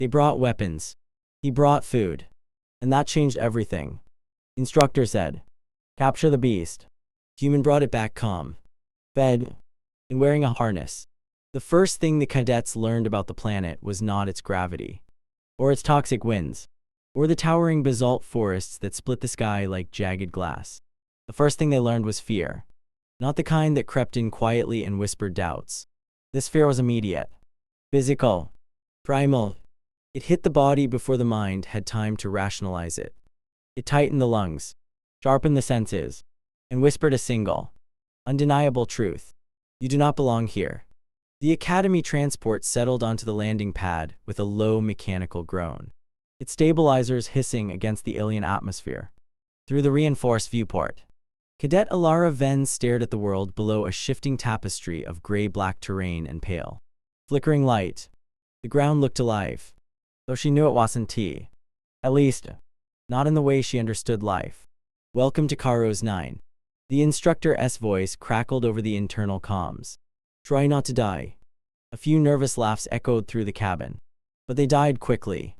They brought weapons. He brought food. And that changed everything. Instructor said, "Capture the beast." Human brought it back calm, fed, and wearing a harness. The first thing the cadets learned about the planet was not its gravity, or its toxic winds, or the towering basalt forests that split the sky like jagged glass. The first thing they learned was fear. Not the kind that crept in quietly and whispered doubts. This fear was immediate, physical, primal. It hit the body before the mind had time to rationalize it. It tightened the lungs, sharpened the senses, and whispered a single, undeniable truth. You do not belong here. The Academy transport settled onto the landing pad with a low mechanical groan, its stabilizers hissing against the alien atmosphere. Through the reinforced viewport, Cadet Alara Venn stared at the world below, a shifting tapestry of gray-black terrain and pale, flickering light. The ground looked alive, though she knew it wasn't tea. At least, not in the way she understood life. "Welcome to Karos 9. The instructor's voice crackled over the internal comms. "Try not to die." A few nervous laughs echoed through the cabin, but they died quickly.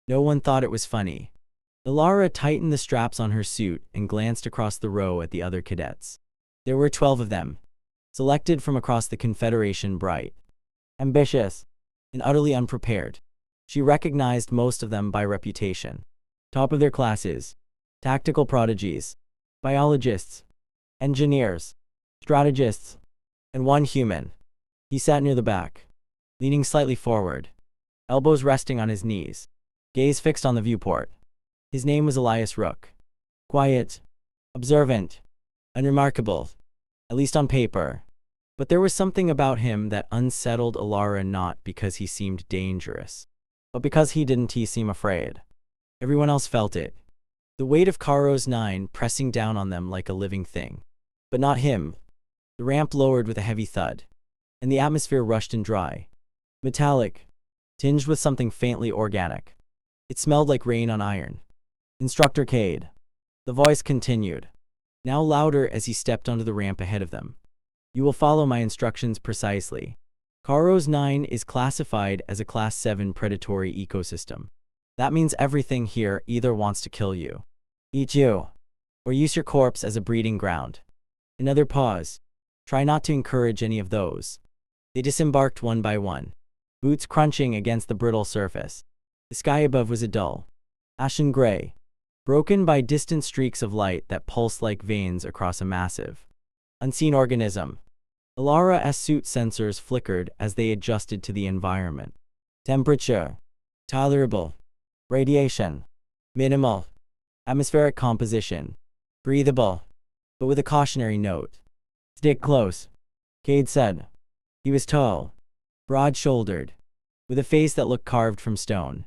No one thought it was funny. Alara tightened the straps on her suit and glanced across the row at the other cadets. There were 12 of them, selected from across the Confederation, bright, ambitious, and utterly unprepared. She recognized most of them by reputation. Top of their classes, tactical prodigies, biologists, engineers, strategists, and one human. He sat near the back, leaning slightly forward, elbows resting on his knees, gaze fixed on the viewport. His name was Elias Rook. Quiet, observant, unremarkable, at least on paper. But there was something about him that unsettled Alara, not because he seemed dangerous, but because he didn't seem afraid. Everyone else felt it. The weight of Karos 9 pressing down on them like a living thing. But not him. The ramp lowered with a heavy thud, and the atmosphere rushed in dry, metallic, tinged with something faintly organic. It smelled like rain on iron. "Instructor Cade." The voice continued, now louder as he stepped onto the ramp ahead of them. "You will follow my instructions precisely. Karos 9 is classified as a Class 7 predatory ecosystem. That means everything here either wants to kill you, eat you, or use your corpse as a breeding ground." Another pause. "Try not to encourage any of those." They disembarked one by one, boots crunching against the brittle surface. The sky above was a dull, ashen gray, broken by distant streaks of light that pulsed like veins across a massive, unseen organism. Alara's suit sensors flickered as they adjusted to the environment. Temperature, tolerable. Radiation, minimal. Atmospheric composition, breathable, but with a cautionary note. "Stick close," Cade said. He was tall, broad-shouldered, with a face that looked carved from stone.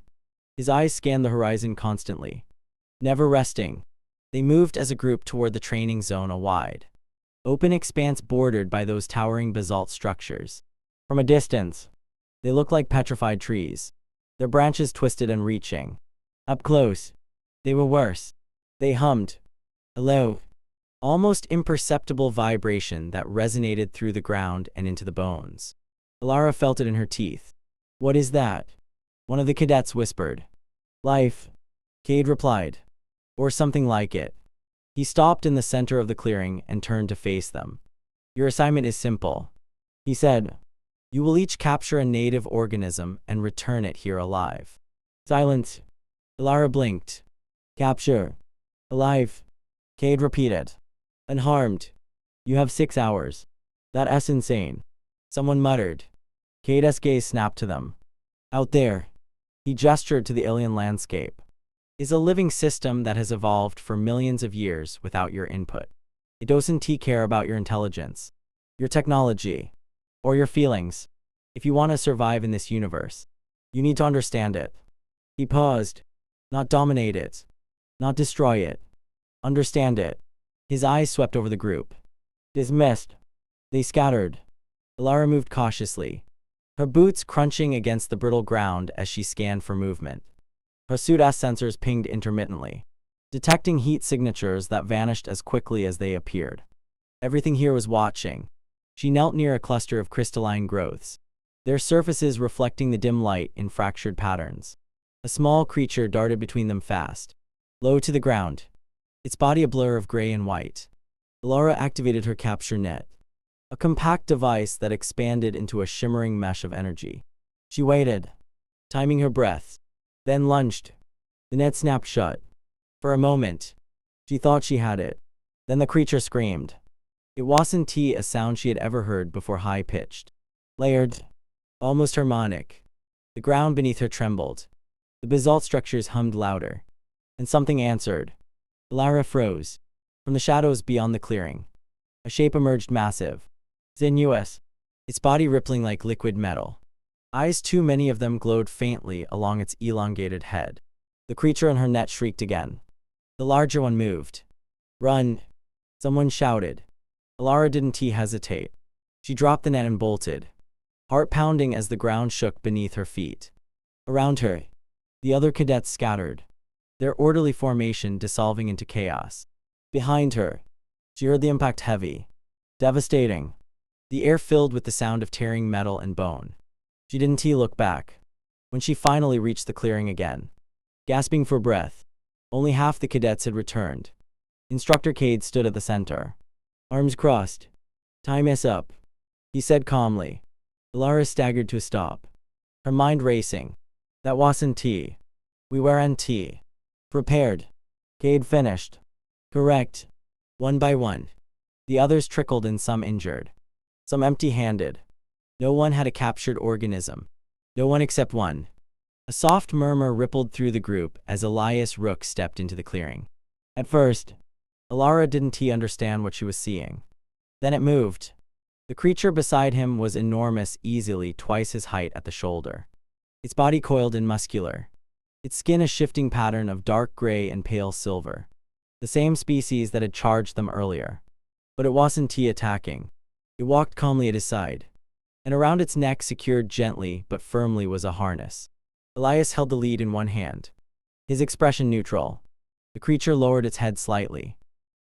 His eyes scanned the horizon constantly, never resting. They moved as a group toward the training zone, a wide, open expanse bordered by those towering basalt structures. From a distance, they looked like petrified trees, their branches twisted and reaching. Up close, they were worse. They hummed, a low, almost imperceptible vibration that resonated through the ground and into the bones. Alara felt it in her teeth. "What is that?" one of the cadets whispered. "Life," Cade replied. "Or something like it." He stopped in the center of the clearing and turned to face them. "Your assignment is simple," he said. "You will each capture a native organism and return it here alive." Silence. Alara blinked. "Capture. Alive," Cade repeated. "Unharmed. You have 6 hours." "That's insane," someone muttered. Cade's gaze snapped to them. "Out there," he gestured to the alien landscape, "is a living system that has evolved for millions of years without your input. It doesn't care about your intelligence, your technology, or your feelings. If you want to survive in this universe, you need to understand it." He paused. "Not dominate it, not destroy it. Understand it." His eyes swept over the group. "Dismissed." They scattered. Alara moved cautiously, her boots crunching against the brittle ground as she scanned for movement. Her suit's sensors pinged intermittently, detecting heat signatures that vanished as quickly as they appeared. Everything here was watching. She knelt near a cluster of crystalline growths, their surfaces reflecting the dim light in fractured patterns. A small creature darted between them fast, low to the ground, its body a blur of gray and white. Alara activated her capture net, a compact device that expanded into a shimmering mesh of energy. She waited, timing her breath, then lunged. The net snapped shut. For a moment, she thought she had it. Then the creature screamed. It wasn't a sound she had ever heard before, high-pitched, layered, almost harmonic. The ground beneath her trembled. The basalt structures hummed louder. And something answered. Alara froze. From the shadows beyond the clearing, a shape emerged, massive, sinuous, its body rippling like liquid metal. Eyes, too many of them, glowed faintly along its elongated head. The creature in her net shrieked again. The larger one moved. "Run!" someone shouted. Alara didn't hesitate. She dropped the net and bolted, heart pounding as the ground shook beneath her feet. Around her, the other cadets scattered, their orderly formation dissolving into chaos. Behind her, she heard the impact, heavy, devastating, the air filled with the sound of tearing metal and bone. She didn't look back. When she finally reached the clearing again, gasping for breath, only half the cadets had returned. Instructor Cade stood at the center, arms crossed. "Time is up," he said calmly. Alara staggered to a stop, her mind racing. "That wasn't tea. We weren't prepared." Cade finished. "Correct." One by one, the others trickled in, some injured, some empty-handed. No one had a captured organism. No one except one. A soft murmur rippled through the group as Elias Rook stepped into the clearing. At first, Alara didn't understand what she was seeing. Then it moved. The creature beside him was enormous, easily twice his height at the shoulder. Its body coiled and muscular, its skin a shifting pattern of dark gray and pale silver. The same species that had charged them earlier. But it wasn't attacking. It walked calmly at his side, and around its neck, secured gently but firmly, was a harness. Elias held the lead in one hand, his expression neutral. The creature lowered its head slightly,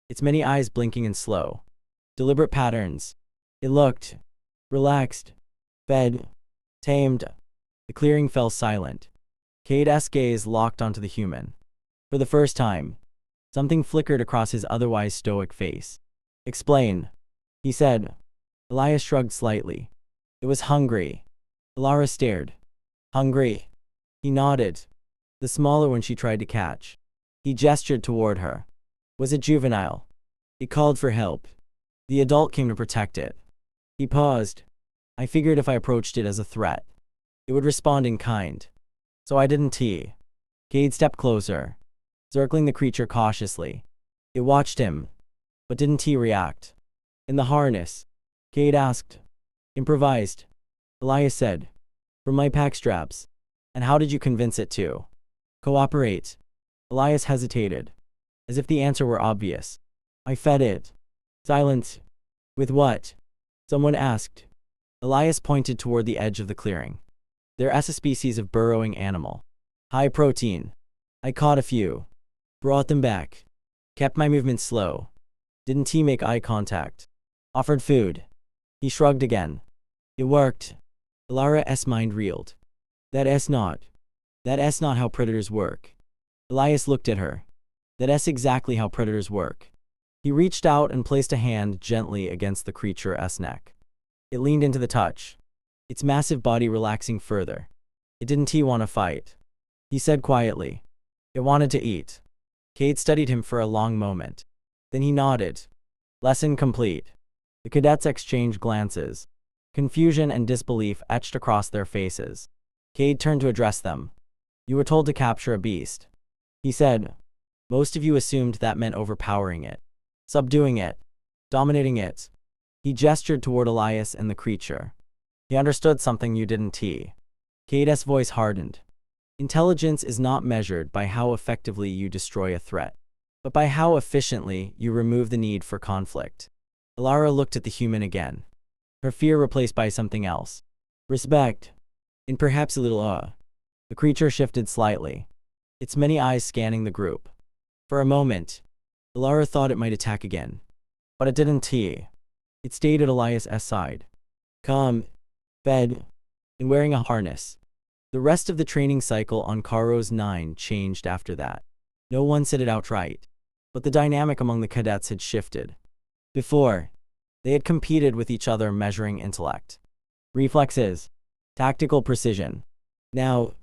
its many eyes blinking in slow, deliberate patterns. It looked relaxed, fed, tamed. The clearing fell silent. Cade's gaze locked onto the human. For the first time, something flickered across his otherwise stoic face. "Explain," he said. Elias shrugged slightly. "It was hungry." Alara stared. "Hungry?" He nodded. "The smaller one she tried to catch." He gestured toward her. "Was it juvenile?" It called for help. The adult came to protect it." He paused. "I figured if I approached it as a threat, it would respond in kind. So I didn't." Cade stepped closer, circling the creature cautiously. It watched him, but didn't react. "In the harness?" Cade asked. "Improvised," Elias said. "From my pack straps." "And how did you convince it to cooperate?" Elias hesitated, as if the answer were obvious. "I fed it." Silence. "With what?" someone asked. Elias pointed toward the edge of the clearing. "There's a species of burrowing animal. High protein. I caught a few. Brought them back. Kept my movements slow. Didn't make eye contact. Offered food." He shrugged again. "It worked." Alara's mind reeled. That's not how predators work." Elias looked at her. "That's exactly how predators work." He reached out and placed a hand gently against the creature's neck. It leaned into the touch, its massive body relaxing further. "It didn't want to fight," he said quietly. "It wanted to eat." Cade studied him for a long moment. Then he nodded. Lesson complete. The cadets exchanged glances. Confusion and disbelief etched across their faces. Cade turned to address them. "You were told to capture a beast," he said. "Most of you assumed that meant overpowering it, subduing it, dominating it." He gestured toward Elias and the creature. "He understood something you didn't." Cade's voice hardened. "Intelligence is not measured by how effectively you destroy a threat, but by how efficiently you remove the need for conflict." Alara looked at the human again, her fear replaced by something else. Respect. And perhaps a little awe. The creature shifted slightly, its many eyes scanning the group. For a moment, Alara thought it might attack again. But it didn't. It stayed at Elias' side. Calm, fed, and wearing a harness. The rest of the training cycle on Karos 9 changed after that. No one said it outright, but the dynamic among the cadets had shifted. Before, they had competed with each other measuring intellect, reflexes, tactical precision. Now,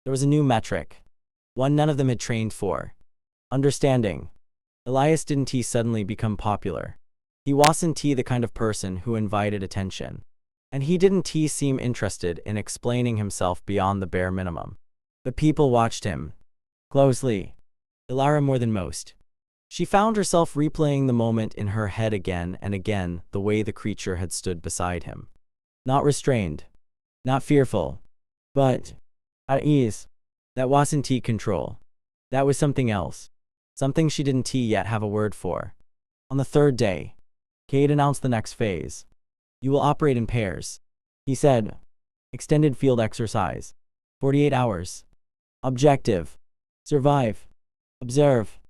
there was a new metric, one none of them had trained for: understanding. Elias didn't he suddenly become popular. He wasn't he the kind of person who invited attention. And he didn't he seem interested in explaining himself beyond the bare minimum. But people watched him closely. Ilara more than most. She found herself replaying the moment in her head again and again, the way the creature had stood beside him. Not restrained, not fearful, but at ease. That wasn't he control. That was something else. Something she didn't yet have a word for. On the third day, Cade announced the next phase. You will operate in pairs, he said. Extended field exercise. 48 hours. Objective: survive, observe,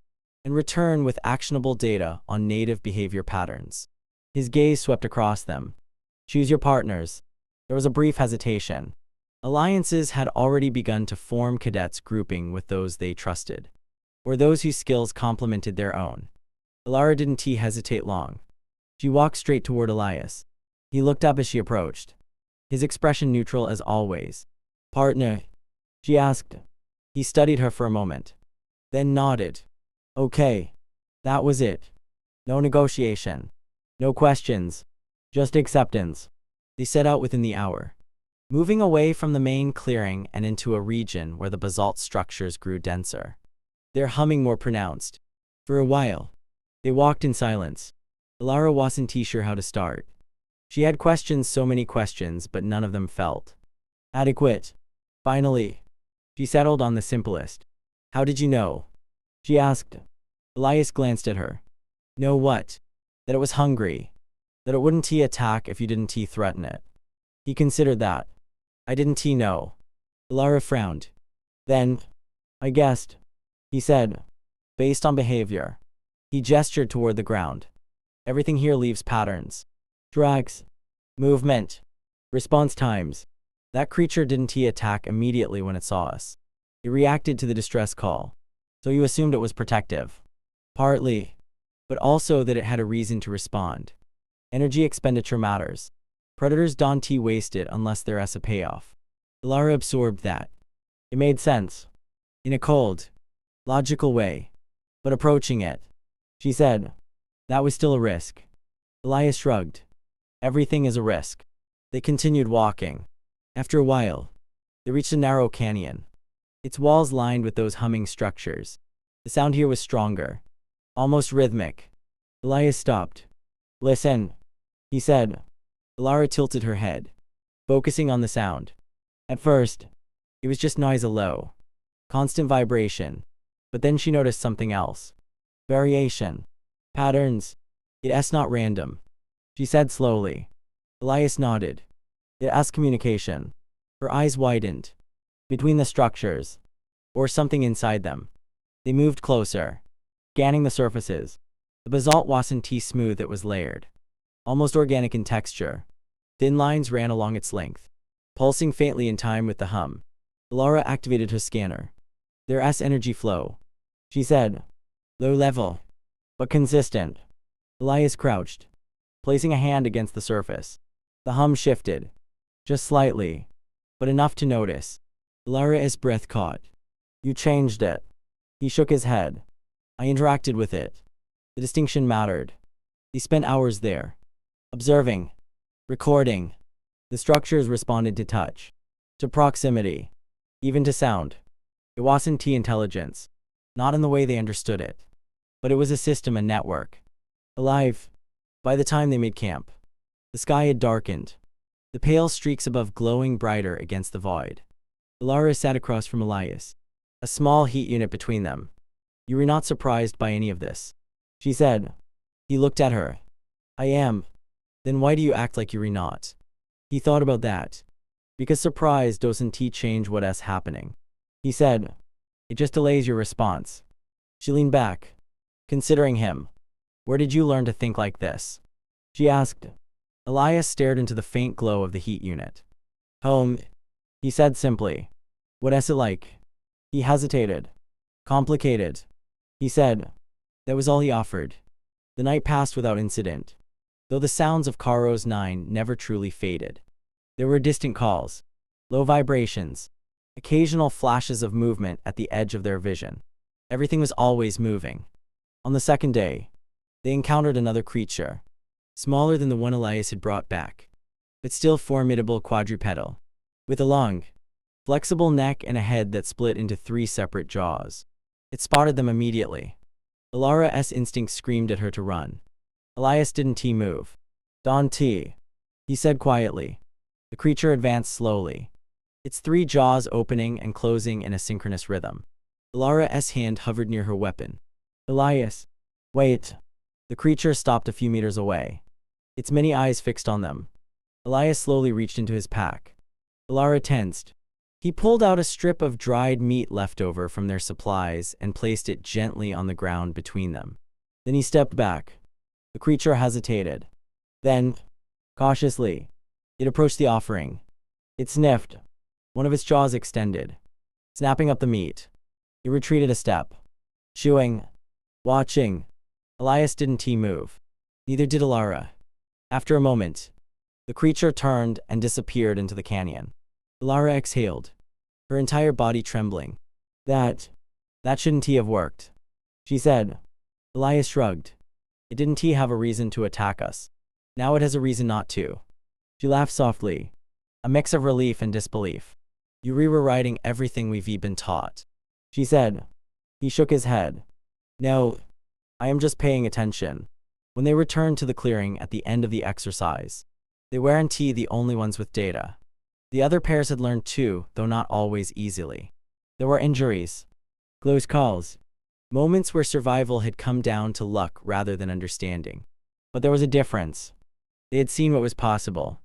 and return with actionable data on native behavior patterns. His gaze swept across them. Choose your partners. There was a brief hesitation. Alliances had already begun to form, cadets grouping with those they trusted, or those whose skills complemented their own. Ilara didn't hesitate long. She walked straight toward Elias. He looked up as she approached, his expression neutral as always. Partner? She asked. He studied her for a moment, then nodded. Okay. That was it. No negotiation. No questions. Just acceptance. They set out within the hour, moving away from the main clearing and into a region where the basalt structures grew denser, their humming more pronounced. For a while, they walked in silence. Ilara wasn't sure how to start. She had questions, so many questions, but none of them felt adequate. Finally, she settled on the simplest. How did you know? She asked. Elias glanced at her. Know what? That it was hungry. That it wouldn't attack if you didn't threaten it. He considered that. I didn't know. Ilara frowned. Then, I guessed, he said. Based on behavior. He gestured toward the ground. Everything here leaves patterns. Tracks. Movement. Response times. That creature didn't attack immediately when it saw us. It reacted to the distress call. So you assumed it was protective. Partly. But also that it had a reason to respond. Energy expenditure matters. Predators don't waste it unless there is a payoff. Ilara absorbed that. It made sense. In a cold, logical way. But approaching it, she said, that was still a risk. Elias shrugged. Everything is a risk. They continued walking. After a while, they reached a narrow canyon, its walls lined with those humming structures. The sound here was stronger, almost rhythmic. Elias stopped. Listen, he said. Ilara tilted her head, focusing on the sound. At first, it was just noise, a low, constant vibration. But then she noticed something else. Variation. Patterns. It's not random, she said slowly. Elias nodded. It's communication. Her eyes widened. Between the structures, or something inside them. They moved closer, scanning the surfaces. The basalt wasn't smooth, it was layered, almost organic in texture. Thin lines ran along its length, pulsing faintly in time with the hum. Ilara activated her scanner. There's energy flow, she said. Low level, but consistent. Elias crouched, placing a hand against the surface. The hum shifted, just slightly, but enough to notice. Ilara's breath caught. You changed it. He shook his head. I interacted with it. The distinction mattered. He spent hours there, observing, recording. The structures responded to touch, to proximity, even to sound. It wasn't intelligence, not in the way they understood it, but it was a system, a network. Alive. By the time they made camp, the sky had darkened, the pale streaks above glowing brighter against the void. Ilara sat across from Elias, a small heat unit between them. You were not surprised by any of this, she said. He looked at her. I am. Then why do you act like you're not? He thought about that. Because surprise doesn't change what's happening, he said. It just delays your response. She leaned back, considering him. Where did you learn to think like this? She asked. Elias stared into the faint glow of the heat unit. Home, he said simply. What is it like? He hesitated. Complicated, he said. That was all he offered. The night passed without incident, though the sounds of Karo's 9 never truly faded. There were distant calls, low vibrations, occasional flashes of movement at the edge of their vision. Everything was always moving. On the second day, they encountered another creature, smaller than the one Elias had brought back, but still formidable quadrupedal, with a long, flexible neck and a head that split into 3 separate jaws. It spotted them immediately. Alara's instinct screamed at her to run. Elias didn't move. Don't, he said quietly. The creature advanced slowly, its 3 jaws opening and closing in a synchronous rhythm. Alara's hand hovered near her weapon. Elias, wait. The creature stopped a few meters away, its many eyes fixed on them. Elias slowly reached into his pack. Alara tensed. He pulled out a strip of dried meat left over from their supplies and placed it gently on the ground between them. Then he stepped back. The creature hesitated. Then, cautiously, it approached the offering. It sniffed. One of its jaws extended, snapping up the meat. It retreated a step, chewing, watching. Elias didn't move. Neither did Alara. After a moment, the creature turned and disappeared into the canyon. Alara exhaled, her entire body trembling. That shouldn't have worked, she said. Elias shrugged. It didn't have a reason to attack us. Now it has a reason not to. She laughed softly, a mix of relief and disbelief. You're rewriting everything we've been taught, she said. He shook his head. No, I am just paying attention. When they returned to the clearing at the end of the exercise, they weren't the only ones with data. The other pairs had learned too, though not always easily. There were injuries, close calls, moments where survival had come down to luck rather than understanding. But there was a difference. They had seen what was possible.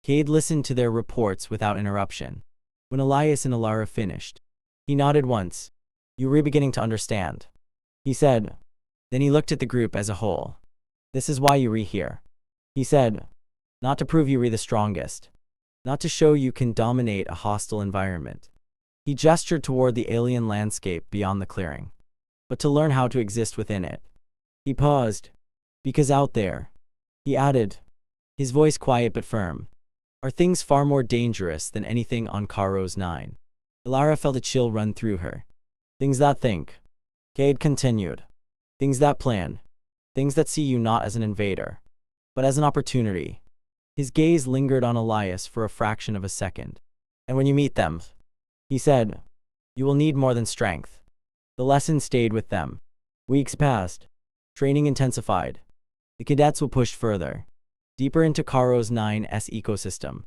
Cade listened to their reports without interruption. When Elias and Alara finished, he nodded once. You were beginning to understand, he said. Then he looked at the group as a whole. This is why you're here, he said. Not to prove you're the strongest. Not to show you can dominate a hostile environment. He gestured toward the alien landscape beyond the clearing. But to learn how to exist within it. He paused. Because out there, he added, his voice quiet but firm, are things far more dangerous than anything on Karo's 9. Alara felt a chill run through her. Things that think, Cade continued. Things that plan. Things that see you not as an invader, but as an opportunity. His gaze lingered on Elias for a fraction of a second. And when you meet them, he said, you will need more than strength. The lesson stayed with them. Weeks passed. Training intensified. The cadets will push further, deeper into Karo's 9's ecosystem,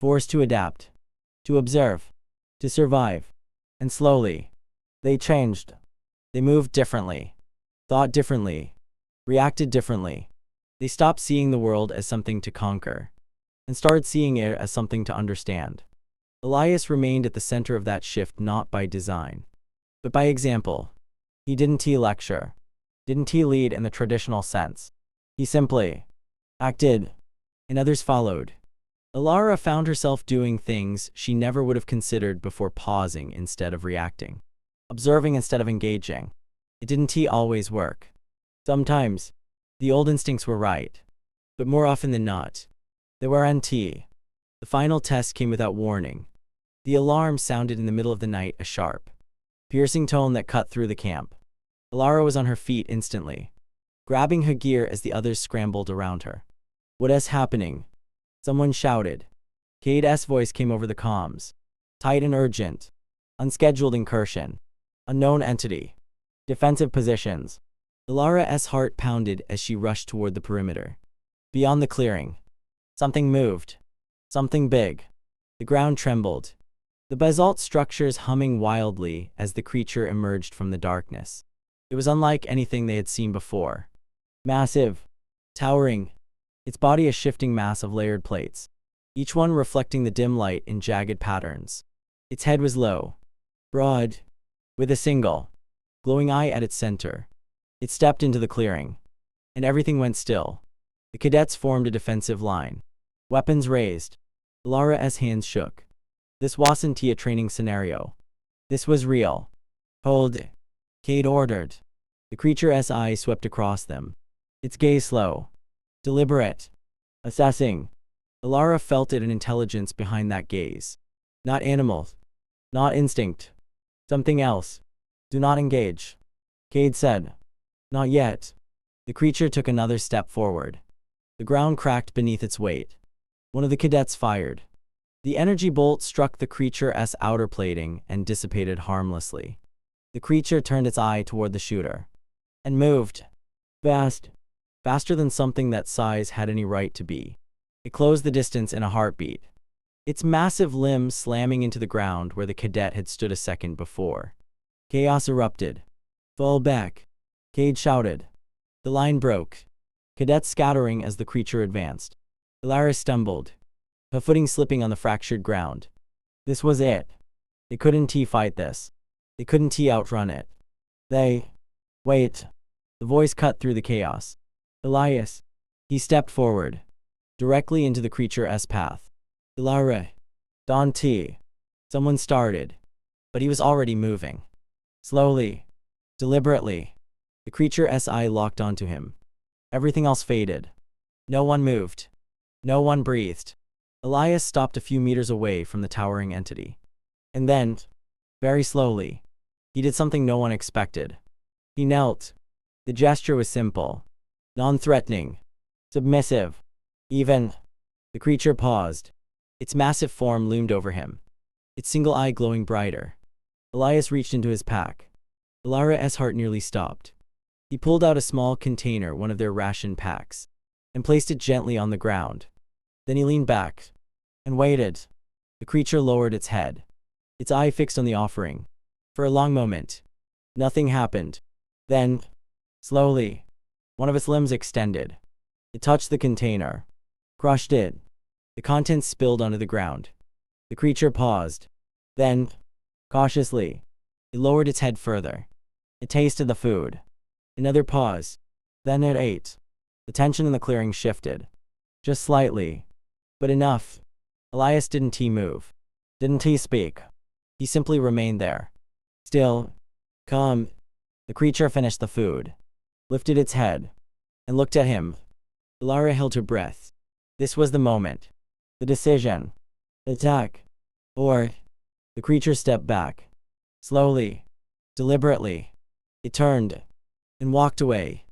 forced to adapt, to observe, to survive. And slowly, they changed. They moved differently, thought differently, reacted differently. They stopped seeing the world as something to conquer, and started seeing it as something to understand. Elias remained at the center of that shift not by design, but by example. He didn't lecture, didn't lead in the traditional sense. He simply acted, and others followed. Alara found herself doing things she never would have considered before, pausing instead of reacting, observing instead of engaging. It didn't always work. Sometimes, the old instincts were right, but more often than not, they weren't. The final test came without warning. The alarm sounded in the middle of the night, a sharp, piercing tone that cut through the camp. Alara was on her feet instantly, grabbing her gear as the others scrambled around her. What is happening? Someone shouted. Cade's voice came over the comms. Tight and urgent. Unscheduled incursion. Unknown entity. Defensive positions. Alara's heart pounded as she rushed toward the perimeter. Beyond the clearing, something moved. Something big. The ground trembled, the basalt structures humming wildly as the creature emerged from the darkness. It was unlike anything they had seen before. Massive, towering, its body a shifting mass of layered plates, each one reflecting the dim light in jagged patterns. Its head was low, broad, with a single, glowing eye at its center. It stepped into the clearing, and everything went still. The cadets formed a defensive line, weapons raised. Alara's hands shook. This wasn't a training scenario. This was real. Hold. Cade ordered. The creature's eyes swept across them. Its gaze slow. Deliberate. Assessing. Alara felt it, an intelligence behind that gaze. Not animal. Not instinct. Something else. Do not engage. Cade said. Not yet. The creature took another step forward. The ground cracked beneath its weight. One of the cadets fired. The energy bolt struck the creature's outer plating and dissipated harmlessly. The creature turned its eye toward the shooter. And moved. Fast. Faster than something that size had any right to be. It closed the distance in a heartbeat. Its massive limbs slamming into the ground where the cadet had stood a second before. Chaos erupted. Fall back. Cade shouted. The line broke. Cadets scattering as the creature advanced. Alara stumbled. Her footing slipping on the fractured ground. This was it. They couldn't fight this. They couldn't outrun it. Wait. The voice cut through the chaos. Elias. He stepped forward. Directly into the creature's path. Alara. Don T. Someone started. But he was already moving. Slowly. Deliberately. The creature's eye locked onto him. Everything else faded. No one moved. No one breathed. Elias stopped a few meters away from the towering entity. And then, very slowly, he did something no one expected. He knelt. The gesture was simple. Non-threatening. Submissive. Even. The creature paused. Its massive form loomed over him. Its single eye glowing brighter. Elias reached into his pack. Alara's heart nearly stopped. He pulled out a small container, one of their ration packs, and placed it gently on the ground. Then he leaned back and waited. The creature lowered its head, its eye fixed on the offering. For a long moment, nothing happened. Then, slowly, one of its limbs extended. It touched the container, crushed it. The contents spilled onto the ground. The creature paused. Then, cautiously, it lowered its head further. It tasted the food. Another pause. Then it ate. The tension in the clearing shifted. Just slightly. But enough. Elias didn't move. Didn't speak. He simply remained there. Still. Calm. The creature finished the food. Lifted its head. And looked at him. Alara held her breath. This was the moment. The decision. Attack. Or. The creature stepped back. Slowly. Deliberately. It turned. And walked away.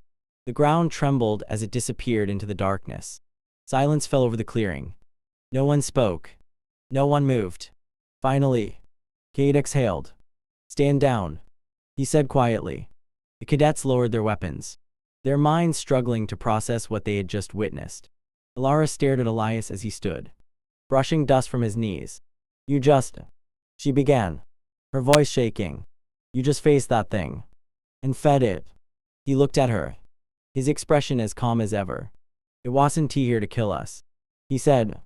The ground trembled as it disappeared into the darkness. Silence fell over the clearing. No one spoke. No one moved. Finally, Cade exhaled. Stand down, he said quietly. The cadets lowered their weapons, their minds struggling to process what they had just witnessed. Alara stared at Elias as he stood, brushing dust from his knees. She began, her voice shaking. You just faced that thing. And fed it. He looked at her, his expression as calm as ever. It wasn't here to kill us, he said.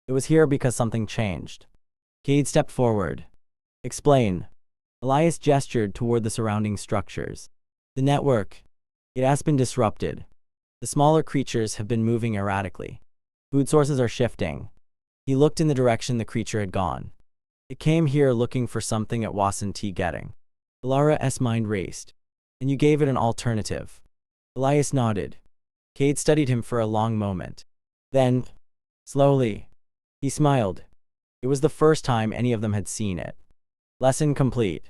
It was here because something changed. Cade stepped forward. Explain. Elias gestured toward the surrounding structures. The network. It has been disrupted. The smaller creatures have been moving erratically. Food sources are shifting. He looked in the direction the creature had gone. It came here looking for something it wasn't getting. Alara's mind raced. And you gave it an alternative. Elias nodded. Cade studied him for a long moment. Then, slowly, he smiled. It was the first time any of them had seen it. Lesson complete,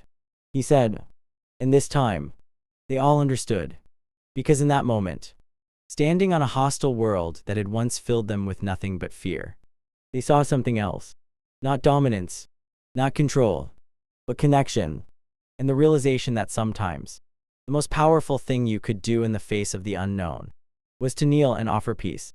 he said. And this time, they all understood. Because in that moment, standing on a hostile world that had once filled them with nothing but fear, they saw something else. Not dominance, not control, but connection. And the realization that sometimes, the most powerful thing you could do in the face of the unknown was to kneel and offer peace.